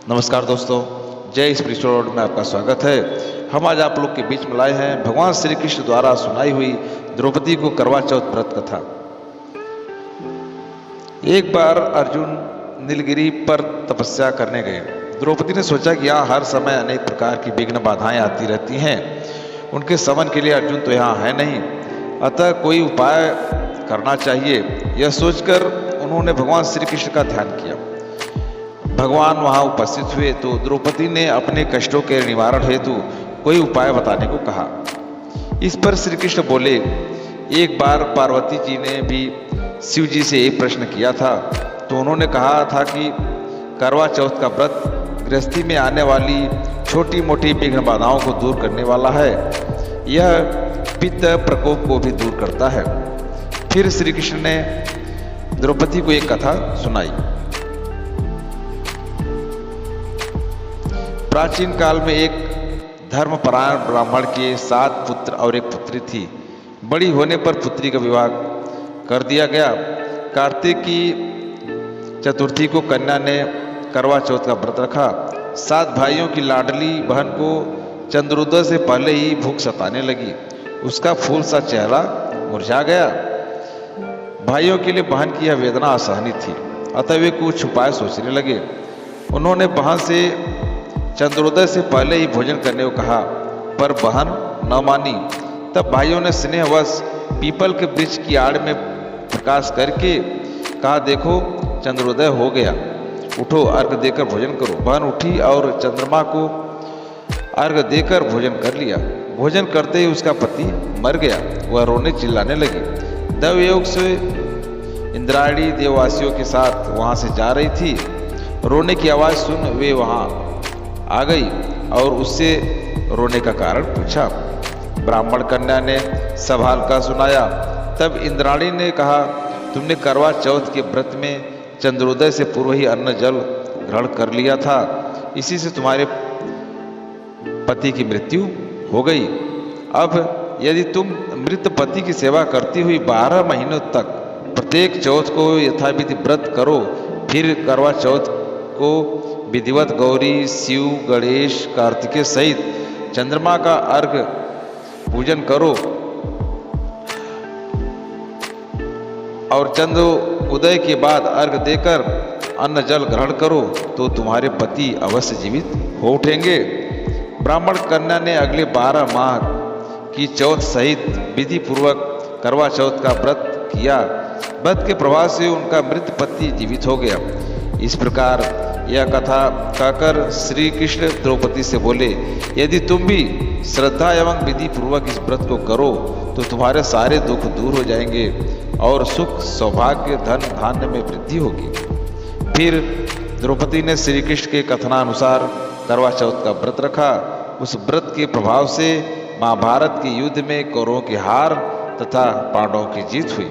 नमस्कार दोस्तों, जय स्पिरिचुअल वर्ल्ड में आपका स्वागत है। हम आज आप लोग के बीच में लाए हैं भगवान श्री कृष्ण द्वारा सुनाई हुई द्रौपदी को करवा चौथ व्रत कथा। एक बार अर्जुन नीलगिरी पर तपस्या करने गए। द्रौपदी ने सोचा कि यहाँ हर समय अनेक प्रकार की विघ्न बाधाएं आती रहती हैं, उनके शमन के लिए अर्जुन तो यहाँ है नहीं, अतः कोई उपाय करना चाहिए। यह सोचकर उन्होंने भगवान श्री कृष्ण का ध्यान किया। भगवान वहां उपस्थित हुए तो द्रौपदी ने अपने कष्टों के निवारण हेतु कोई उपाय बताने को कहा। इस पर श्री कृष्ण बोले, एक बार पार्वती जी ने भी शिव जी से एक प्रश्न किया था, तो उन्होंने कहा था कि करवा चौथ का व्रत गृहस्थी में आने वाली छोटी मोटी विघ्न बाधाओं को दूर करने वाला है। यह पित्त प्रकोप को भी दूर करता है। फिर श्री कृष्ण ने द्रौपदी को एक कथा सुनाई। प्राचीन काल में एक धर्मपरायण ब्राह्मण के 7 पुत्र और एक पुत्री थी। बड़ी होने पर पुत्री का विवाह कर दिया गया। कार्तिक की चतुर्थी को कन्या ने करवा चौथ का व्रत रखा। 7 भाइयों की लाडली बहन को चंद्रोदय से पहले ही भूख सताने लगी। उसका फूल सा चेहरा मुरझा गया। भाइयों के लिए बहन की यह वेदना असहनीय थी, अतः वे कुछ उपाय सोचने लगे। उन्होंने बहन से चंद्रोदय से पहले ही भोजन करने को कहा, पर बहन न मानी। तब भाइयों ने स्नेहवश पीपल के वृक्ष की आड़ में प्रकाश करके कहा, देखो चंद्रोदय हो गया, उठो अर्घ देकर भोजन करो। बहन उठी और चंद्रमा को अर्घ देकर भोजन कर लिया। भोजन करते ही उसका पति मर गया। वह रोने चिल्लाने लगी। देवयोग से इंद्राणी देववासियों के साथ वहां से जा रही थी। रोने की आवाज सुन वे वहां आ गई और उससे रोने का कारण पूछा। ब्राह्मण कन्या ने सब हाल का सुनाया। तब इंद्राणी ने कहा, तुमने करवा चौथ के व्रत में चंद्रोदय से पूर्व ही अन्न जल ग्रहण कर लिया था, इसी से तुम्हारे पति की मृत्यु हो गई। अब यदि तुम मृत पति की सेवा करती हुई 12 महीनों तक प्रत्येक चौथ को यथाविधि व्रत करो, फिर करवा चौथ को विधिवत गौरी, शिव, गणेश, कार्तिकेय सहित चंद्रमा का अर्घ पूजन करो और चंद्र उदय के बाद अर्घ देकर अन्न जल ग्रहण करो, तो तुम्हारे पति अवश्य जीवित हो उठेंगे। ब्राह्मण कन्या ने अगले 12 माह की चौथ सहित विधि पूर्वक करवा चौथ का व्रत किया। व्रत के प्रभाव से उनका मृत पति जीवित हो गया। इस प्रकार यह कथा कहकर श्री कृष्ण द्रौपदी से बोले, यदि तुम भी श्रद्धा एवं विधि पूर्वक इस व्रत को करो तो तुम्हारे सारे दुख दूर हो जाएंगे और सुख, सौभाग्य, धन धान्य में वृद्धि होगी। फिर द्रौपदी ने श्री कृष्ण के कथनानुसार करवा चौथ का व्रत रखा। उस व्रत के प्रभाव से महाभारत के युद्ध में कौरवों की हार तथा पांडवों की जीत हुई।